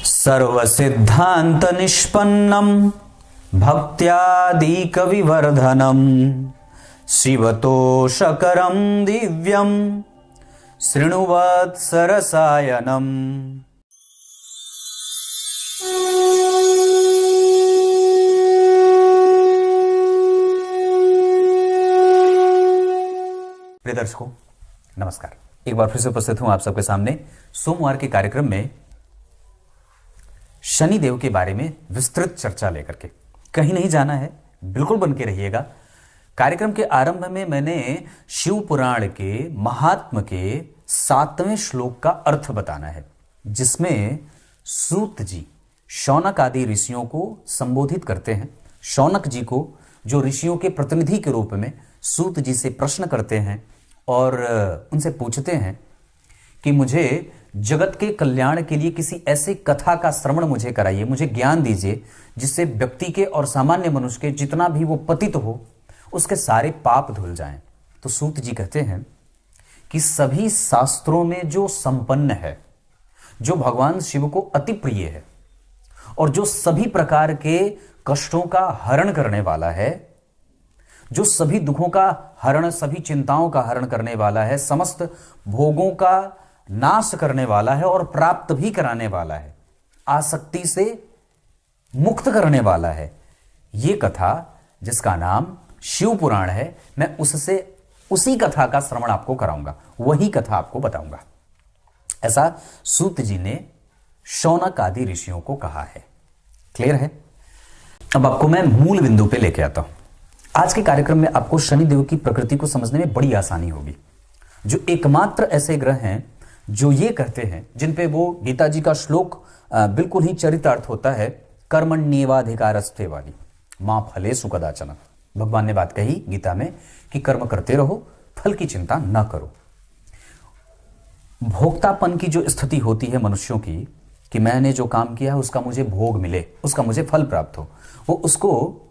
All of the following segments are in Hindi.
सर्वसिद्धांत निष्पन्नम भक्त्यादिकविवर्धनम शिवतोषकरं दिव्यम शृणुवत्सरसायनम। प्रिय दर्शकों नमस्कार, एक बार फिर से उपस्थित हूं आप सबके सामने सोमवार के कार्यक्रम में शनिदेव के बारे में विस्तृत चर्चा लेकर के। कहीं नहीं जाना है, बिल्कुल बन के रहिएगा। कार्यक्रम के आरंभ में मैंने शिव पुराण के महात्म के 7वें श्लोक का अर्थ बताना है, जिसमें सूत जी शौनक आदि ऋषियों को संबोधित करते हैं। शौनक जी को, जो ऋषियों के प्रतिनिधि के रूप में सूत जी से प्रश्न करते हैं और उनसे पूछते हैं कि मुझे जगत के कल्याण के लिए किसी ऐसे कथा का श्रवण मुझे कराइए, मुझे ज्ञान दीजिए जिससे व्यक्ति के और सामान्य मनुष्य के जितना भी वो पतित हो उसके सारे पाप धुल जाएं। तो सूत जी कहते हैं कि सभी शास्त्रों में जो संपन्न है, जो भगवान शिव को अति प्रिय है और जो सभी प्रकार के कष्टों का हरण करने वाला है, जो सभी दुखों का हरण, सभी चिंताओं का हरण करने वाला है, समस्त भोगों का नाश करने वाला है और प्राप्त भी कराने वाला है, आसक्ति से मुक्त करने वाला है, ये कथा जिसका नाम शिव पुराण है, मैं उसी कथा का श्रवण आपको कराऊंगा, वही कथा आपको बताऊंगा। ऐसा सूत जी ने शौनक आदि ऋषियों को कहा है। क्लियर है? अब आपको मैं मूल बिंदु पे लेके आता हूं। आज के कार्यक्रम में आपको शनिदेव की प्रकृति को समझने में बड़ी आसानी होगी। जो एकमात्र ऐसे ग्रह हैं जो ये कहते हैं, जिन पे वो गीता जी का श्लोक बिल्कुल ही चरितार्थ होता है, कर्मण्येवाधिकारस्ते वाली मां फलेषु कदाचन। भगवान ने बात कही गीता में कि कर्म करते रहो, फल की चिंता न करो। भोक्तापन की जो स्थिति होती है मनुष्यों की, कि मैंने जो काम किया है उसका मुझे भोग मिले, उसका मुझे फल प्राप्त हो, वो उसको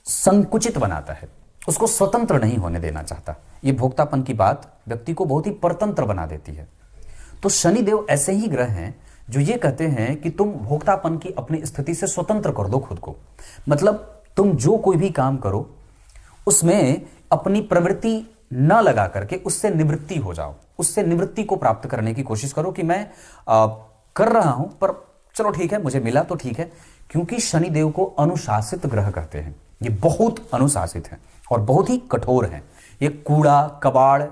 संकुचित बनाता है, उसको स्वतंत्र नहीं होने देना चाहता। ये भोक्तापन की बात व्यक्ति को बहुत ही परतंत्र बना देती है। तो शनिदेव ऐसे ही ग्रह हैं जो ये कहते हैं कि तुम भोक्तापन की अपनी स्थिति से स्वतंत्र कर दो खुद को। मतलब तुम जो कोई भी काम करो उसमें अपनी प्रवृत्ति न लगा करके उससे निवृत्ति हो जाओ, उससे निवृत्ति को प्राप्त करने की कोशिश करो कि मैं कर रहा हूं पर चलो ठीक है, मुझे मिला तो ठीक है। क्योंकि शनिदेव को अनुशासित ग्रह कहते हैं। ये बहुत अनुशासित हैं और बहुत ही कठोर हैं। ये कूड़ा कबाड़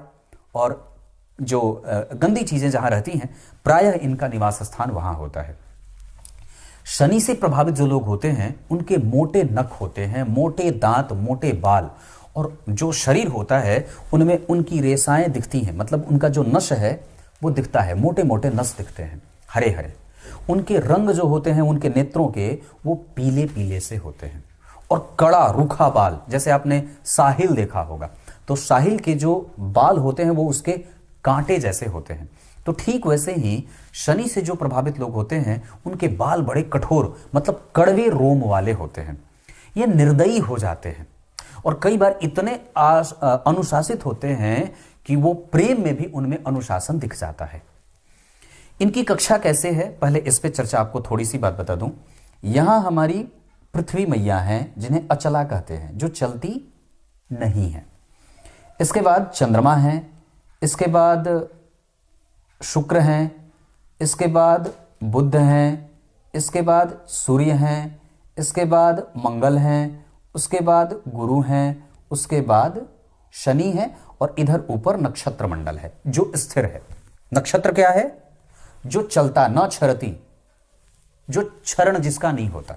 और जो गंदी चीजें जहां रहती हैं, प्रायः इनका निवास स्थान वहां होता है। शनि से प्रभावित जो लोग होते हैं उनके मोटे नख होते हैं, मोटे दांत, मोटे बाल, और जो शरीर होता है उनमें उनकी रेसाएं दिखती हैं। मतलब उनका जो नश है वो दिखता है, मोटे मोटे नस दिखते हैं, हरे हरे। उनके रंग जो होते हैं उनके नेत्रों के, वो पीले पीले से होते हैं। और कड़ा रूखा बाल, जैसे आपने साहिल देखा होगा, तो साहिल के जो बाल होते हैं वो उसके कांटे जैसे होते हैं। तो ठीक वैसे ही शनि से जो प्रभावित लोग होते हैं उनके बाल बड़े कठोर, मतलब कड़वे रोम वाले होते हैं। ये निर्दयी हो जाते हैं और कई बार इतने अनुशासित होते हैं कि वो प्रेम में भी उनमें अनुशासन दिख जाता है। इनकी कक्षा कैसे है, पहले इस पे चर्चा आपको थोड़ी सी बात बता दूं। यहां हमारी पृथ्वी मैया हैं जिन्हें अचला कहते हैं, जो चलती नहीं है। इसके बाद चंद्रमा हैं, इसके बाद शुक्र हैं, इसके बाद बुध हैं, इसके बाद सूर्य हैं, इसके बाद मंगल हैं, उसके बाद गुरु हैं, उसके बाद शनि है और इधर ऊपर नक्षत्र मंडल है जो स्थिर है। नक्षत्र क्या है? जो चलता, न छरती, जो क्षरण जिसका नहीं होता,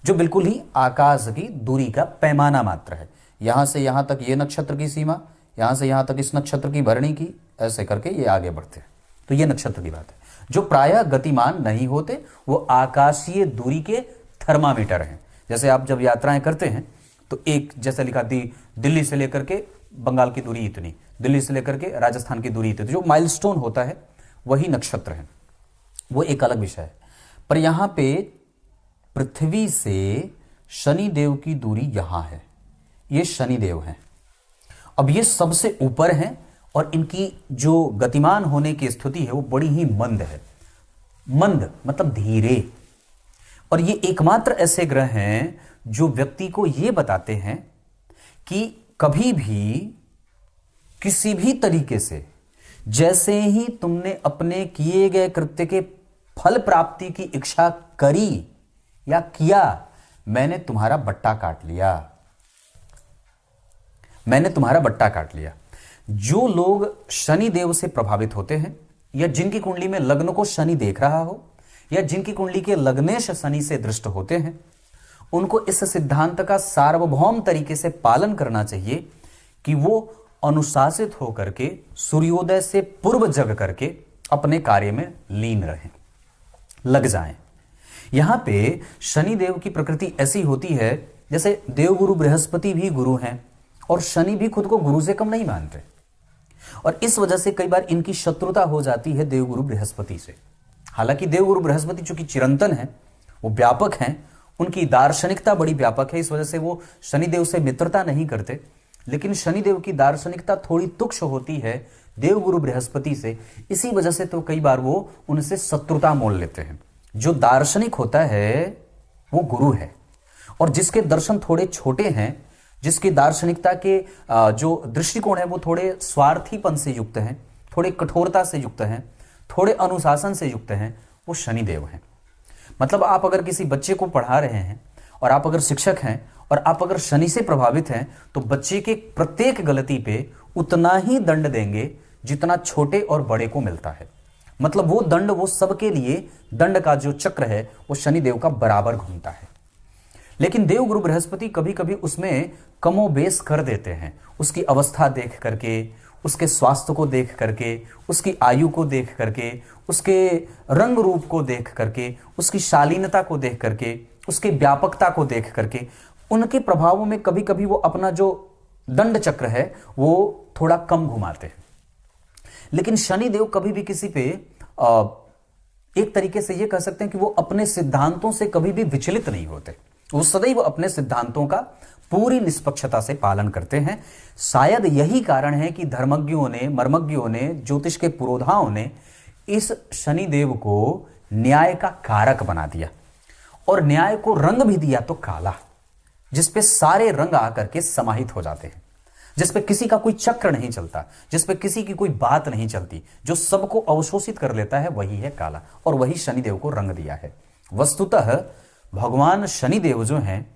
जो बिल्कुल ही आकाश की दूरी का पैमाना मात्र है। यहां से यहां तक ये नक्षत्र की सीमा, यहां से यहां तक इस नक्षत्र की भरणी की, ऐसे करके ये आगे बढ़ते हैं। तो ये नक्षत्र की बात है। जो प्रायः गतिमान नहीं होते वो आकाशीय दूरी के थर्मामीटर हैं। जैसे आप जब यात्राएं करते हैं तो एक जैसे लिखा थी, दिल्ली से लेकर के बंगाल की दूरी इतनी, दिल्ली से लेकर के राजस्थान की दूरी इतनी, जो माइलस्टोन होता है वही नक्षत्र है, वो एक अलग विषय है। पर यहां पे पृथ्वी से शनिदेव की दूरी यहां है, ये शनिदेव हैं। अब ये सबसे ऊपर हैं और इनकी जो गतिमान होने की स्थिति है वो बड़ी ही मंद है। मंद मतलब धीरे। और ये एकमात्र ऐसे ग्रह हैं जो व्यक्ति को ये बताते हैं कि कभी भी किसी भी तरीके से जैसे ही तुमने अपने किए गए कृत्य के फल प्राप्ति की इच्छा करी या किया, मैंने तुम्हारा बट्टा काट लिया, मैंने तुम्हारा बट्टा काट लिया। जो लोग शनि देव से प्रभावित होते हैं या जिनकी कुंडली में लग्न को शनि देख रहा हो या जिनकी कुंडली के लग्नेश शनि से दृष्ट होते हैं, उनको इस सिद्धांत का सार्वभौम तरीके से पालन करना चाहिए कि वो अनुशासित होकर के सूर्योदय से पूर्व जग करके अपने कार्य में लीन रहें, लग जाएं। यहां पे शनि देव की प्रकृति ऐसी होती है जैसे देवगुरु बृहस्पति भी गुरु हैं और शनि भी खुद को गुरु से कम नहीं मानते, और इस वजह से कई बार इनकी शत्रुता हो जाती है देवगुरु बृहस्पति से। हालांकि देवगुरु बृहस्पति चूंकि चिरंतन है, वो व्यापक हैं, उनकी दार्शनिकता बड़ी व्यापक है, इस वजह से वो शनिदेव से मित्रता नहीं करते, लेकिन शनिदेव की दार्शनिकता थोड़ी तुच्छ होती है देवगुरु बृहस्पति से, इसी वजह से तो कई बार वो उनसे शत्रुता मोल लेते हैं। जो दार्शनिक होता है वो गुरु है, और जिसके दर्शन थोड़े छोटे हैं, जिसकी दार्शनिकता के जो दृष्टिकोण है वो थोड़े स्वार्थीपन से युक्त हैं, थोड़े कठोरता से युक्त हैं, थोड़े अनुशासन से युक्त हैं, वो शनिदेव हैं। मतलब आप अगर किसी बच्चे को पढ़ा रहे हैं और आप अगर शिक्षक हैं और आप अगर शनि से प्रभावित हैं, तो बच्चे के प्रत्येक गलती पे उतना ही दंड देंगे जितना छोटे और बड़े को मिलता है। मतलब वो दंड, वो सबके लिए दंड का जो चक्र है वो शनिदेव का बराबर घूमता है। लेकिन देवगुरु बृहस्पति कभी कभी उसमें कमोबेश कर देते हैं, उसकी अवस्था देख करके, उसके स्वास्थ्य को देख करके, उसकी आयु को देख करके, उसके रंग रूप को देख करके, उसकी शालीनता को देख करके, उसकी व्यापकता को देख करके, उनके प्रभावों में कभी कभी वो अपना जो दंड चक्र है वो थोड़ा कम घुमाते हैं। लेकिन शनिदेव कभी भी किसी पे एक तरीके से ये कह सकते हैं कि वो अपने सिद्धांतों से कभी भी विचलित नहीं होते, वो सदैव अपने सिद्धांतों का पूरी निष्पक्षता से पालन करते हैं। शायद यही कारण है कि धर्मज्ञों ने, मर्मज्ञों ने, ज्योतिष के पुरोधाओं ने इस शनिदेव को न्याय का कारक बना दिया और न्याय को रंग भी दिया तो काला, जिसपे सारे रंग आकर के समाहित हो जाते हैं, जिसपे किसी का कोई चक्र नहीं चलता, जिसपे किसी की कोई बात नहीं चलती, जो सबको अवशोषित कर लेता है वही है काला, और वही शनिदेव को रंग दिया है। वस्तुतः भगवान शनिदेव जो हैं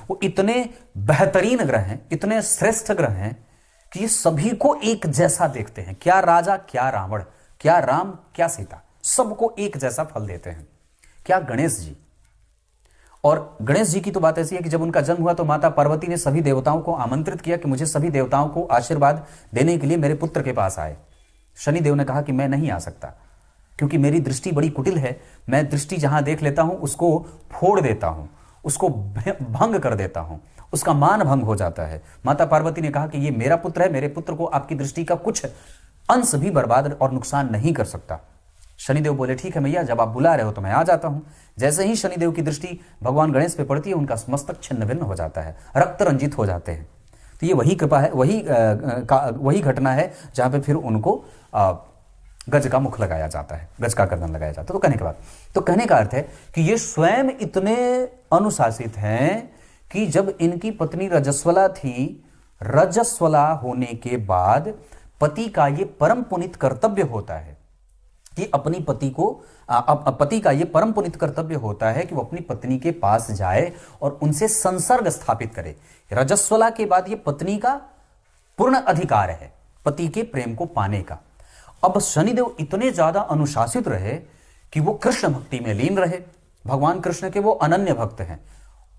वो इतने बेहतरीन ग्रह हैं, इतने श्रेष्ठ ग्रह हैं कि ये सभी को एक जैसा देखते हैं। क्या राजा, क्या रावण, क्या राम, क्या सीता, सबको एक जैसा फल देते हैं। क्या गणेश जी, और गणेश जी की तो बात ऐसी है कि जब उनका जन्म हुआ तो माता पार्वती ने सभी देवताओं को आमंत्रित किया कि मुझे सभी देवताओं को आशीर्वाद देने के लिए मेरे पुत्र के पास आए। शनिदेव ने कहा कि मैं नहीं आ सकता, क्योंकि मेरी दृष्टि बड़ी कुटिल है, मैं दृष्टि जहां देख लेता हूं उसको फोड़ देता हूं, उसको भंग कर देता हूं, उसका मान भंग हो जाता है। माता पार्वती ने कहा कि ये मेरा पुत्र है, मेरे पुत्र को आपकी दृष्टि का कुछ अंश भी बर्बाद और नुकसान नहीं कर सकता। शनिदेव बोले ठीक है मैया, जब आप बुला रहे हो तो मैं आ जाता हूं। जैसे ही शनिदेव की दृष्टि भगवान गणेश पे पड़ती है, उनका मस्तक छिन्न भिन्न हो जाता है, रक्त रंजित हो जाते हैं। तो ये वही कृपा है, वही घटना है जहां पे फिर उनको गज का मुख लगाया जाता है, गज का गर्दन लगाया जाता है। तो कहने का अर्थ है कि ये स्वयं इतने अनुशासित हैं कि जब इनकी पत्नी रजस्वला थी, रजस्वला होने के बाद पति का ये परम पुनीत कर्तव्य होता है कि अपनी पति का ये परम पुनीत कर्तव्य होता है कि वो अपनी पत्नी के पास जाए और उनसे संसर्ग स्थापित करे। रजस्वला के बाद ये पत्नी का पूर्ण अधिकार है पति के प्रेम को पाने का। अब शनिदेव इतने ज्यादा अनुशासित रहे कि वो कृष्ण भक्ति में लीन रहे। भगवान कृष्ण के वो अनन्य भक्त हैं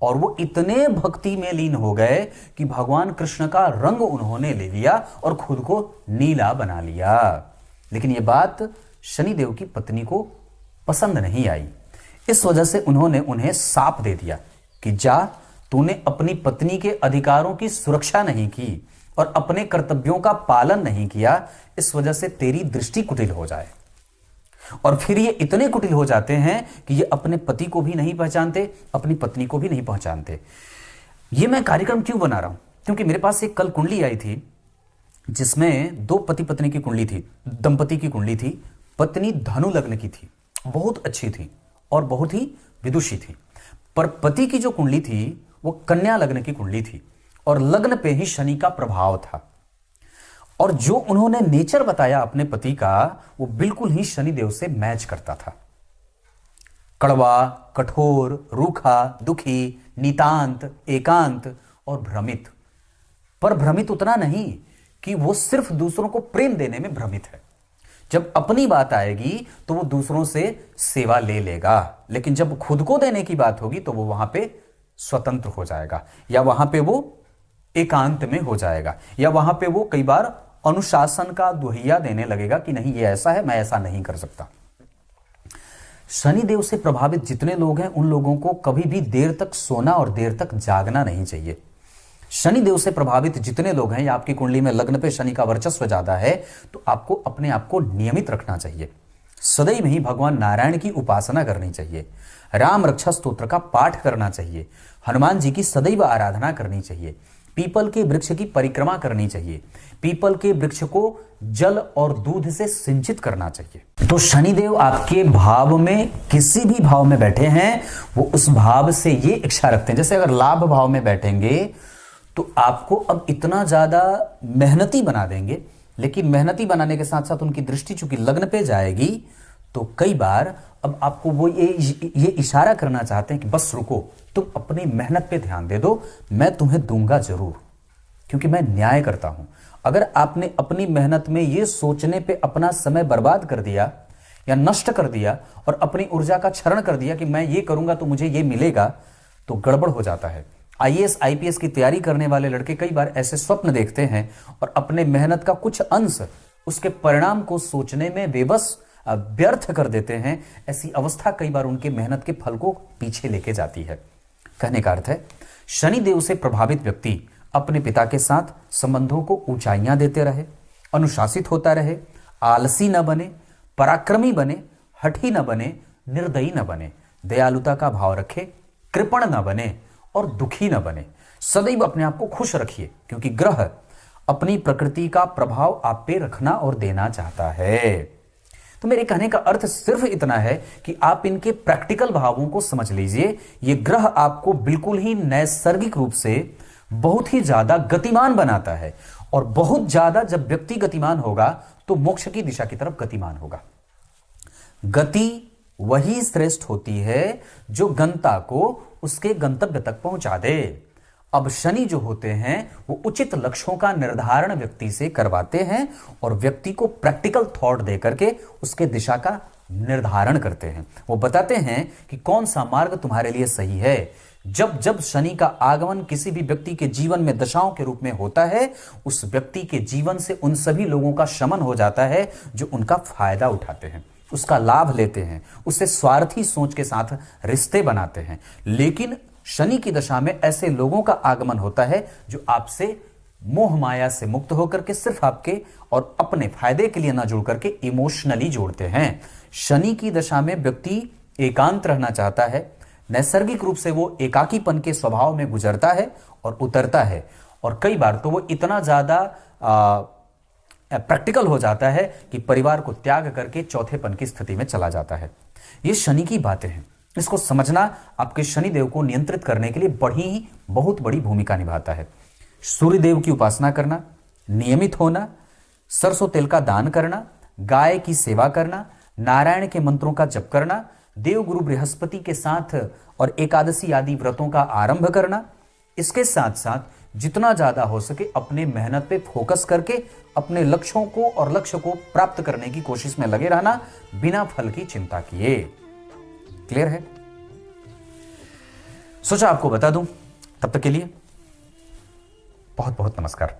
और वो इतने भक्ति में लीन हो गए कि भगवान कृष्ण का रंग उन्होंने ले लिया और खुद को नीला बना लिया। लेकिन ये बात शनिदेव की पत्नी को पसंद नहीं आई, इस वजह से उन्होंने उन्हें शाप दे दिया कि जा, तूने अपनी पत्नी के अधिकारों की सुरक्षा नहीं की और अपने कर्तव्यों का पालन नहीं किया, इस वजह से तेरी दृष्टि कुटिल हो जाए। और फिर ये इतने कुटिल हो जाते हैं कि ये अपने पति को भी नहीं पहचानते, अपनी पत्नी को भी नहीं पहचानते। ये मैं कार्यक्रम क्यों बना रहा हूं? क्योंकि मेरे पास एक कल कुंडली आई थी जिसमें दो पति पत्नी की कुंडली थी, दंपति की कुंडली थी। पत्नी धनु लग्न की थी बहुत अच्छी थी और बहुत ही विदुषी थी, पर पति की जो कुंडली थी वो कन्या लग्न की कुंडली थी और लग्न पे ही शनि का प्रभाव था। और जो उन्होंने नेचर बताया अपने पति का वो बिल्कुल ही शनिदेव से मैच करता था। कड़वा, कठोर, रूखा, दुखी, नितांत, एकांत और भ्रमित। पर भ्रमित उतना नहीं कि वो सिर्फ दूसरों को प्रेम देने में भ्रमित है। जब अपनी बात आएगी तो वो दूसरों से सेवा ले लेगा, लेकिन जब खुद को देने की बात होगी तो वो वहां पे स्वतंत्र हो जाएगा, या वहां पे वो एकांत में हो जाएगा, या वहां पे वो कई बार अनुशासन का दुहिया देने लगेगा कि नहीं ये ऐसा है, मैं ऐसा नहीं कर सकता। शनिदेव से प्रभावित जितने लोग हैं उन लोगों को कभी भी देर तक सोना और देर तक जागना नहीं चाहिए। शनिदेव से प्रभावित जितने लोग हैं या आपकी कुंडली में लग्न पे शनि का वर्चस्व ज्यादा है तो आपको अपने आप को नियमित रखना चाहिए। सदैव ही भगवान नारायण की उपासना करनी चाहिए, राम रक्षा स्तोत्र का पाठ करना चाहिए, हनुमान जी की सदैव आराधना करनी चाहिए, पीपल के वृक्ष की परिक्रमा करनी चाहिए, पीपल के वृक्ष को जल और दूध से सिंचित करना चाहिए। तो शनिदेव आपके भाव में किसी भी भाव में बैठे हैं वो उस भाव से ये इच्छा रखते हैं। जैसे अगर लाभ भाव में बैठेंगे तो आपको अब इतना ज्यादा मेहनती बना देंगे, लेकिन मेहनती बनाने के साथ साथ उनकी दृष्टि चूंकि लग्न पे जाएगी तो कई बार अब आपको वो ये इशारा करना चाहते हैं कि बस रुको, तुम अपनी मेहनत पे ध्यान दे दो, मैं तुम्हें दूंगा जरूर, क्योंकि मैं न्याय करता हूं। अगर आपने अपनी मेहनत में ये सोचने पे अपना समय बर्बाद कर दिया या नष्ट कर दिया और अपनी ऊर्जा का क्षरण कर दिया कि मैं ये करूंगा तो मुझे ये मिलेगा, तो गड़बड़ हो जाता है। आईएएस आईपीएस की तैयारी करने वाले लड़के कई बार ऐसे स्वप्न देखते हैं और अपने मेहनत का कुछ अंश उसके परिणाम को सोचने में बेबस व्यर्थ कर देते हैं। ऐसी अवस्था कई बार उनके मेहनत के फल को पीछे लेके जाती है। कहने का अर्थ है शनिदेव से प्रभावित व्यक्ति अपने पिता के साथ संबंधों को ऊंचाइयां देते रहे, अनुशासित होता रहे, आलसी न बने, पराक्रमी बने, हठी न बने, निर्दयी न बने, दयालुता का भाव रखे, कृपण न बने और दुखी न बने। सदैव अपने आप को खुश रखिए, क्योंकि ग्रह अपनी प्रकृति का प्रभाव आप पे रखना और देना चाहता है। तो मेरे कहने का अर्थ सिर्फ इतना है कि आप इनके प्रैक्टिकल भावों को समझ लीजिए। ये ग्रह आपको बिल्कुल ही नैसर्गिक रूप से बहुत ही ज्यादा गतिमान बनाता है, और बहुत ज्यादा जब व्यक्ति गतिमान होगा तो मोक्ष की दिशा की तरफ गतिमान होगा। गति वही श्रेष्ठ होती है जो गंता को उसके गंतव्य तक पहुंचा दे। अब शनि जो होते हैं वो उचित लक्ष्यों का निर्धारण व्यक्ति से करवाते हैं और व्यक्ति को प्रैक्टिकल थॉट देकर के उसके दिशा का निर्धारण करते हैं। वो बताते हैं कि कौन सा मार्ग तुम्हारे लिए सही है। जब जब शनि का आगमन किसी भी व्यक्ति के जीवन में दशाओं के रूप में होता है, उस व्यक्ति के जीवन से उन सभी लोगों का शमन हो जाता है जो उनका फायदा उठाते हैं, उसका लाभ लेते हैं, उससे स्वार्थी सोच के साथ रिश्ते बनाते हैं। लेकिन शनि की दशा में ऐसे लोगों का आगमन होता है जो आपसे मोह माया से मुक्त होकर के सिर्फ आपके और अपने फायदे के लिए ना जुड़ करके इमोशनली जोड़ते हैं। शनि की दशा में व्यक्ति एकांत रहना चाहता है, नैसर्गिक रूप से वो एकाकीपन के स्वभाव में गुजरता है और उतरता है, और कई बार तो वो इतना ज्यादा प्रैक्टिकल हो जाता है कि परिवार को त्याग करके चौथेपन की स्थिति में चला जाता है। ये शनि की बातें हैं, इसको समझना आपके शनिदेव को नियंत्रित करने के लिए बहुत बड़ी भूमिका निभाता है। सूर्यदेव की उपासना करना, नियमित होना, सरसों तेल का दान करना, गाय की सेवा करना, नारायण के मंत्रों का जप करना, देवगुरु बृहस्पति के साथ और एकादशी आदि व्रतों का आरंभ करना, इसके साथ साथ जितना ज्यादा हो सके अपने मेहनत पे फोकस करके अपने लक्ष्यों को और लक्ष्य को प्राप्त करने की कोशिश में लगे रहना बिना फल की चिंता किए। क्लियर है? सोचा आपको बता दूं। तब तक के लिए बहुत बहुत नमस्कार।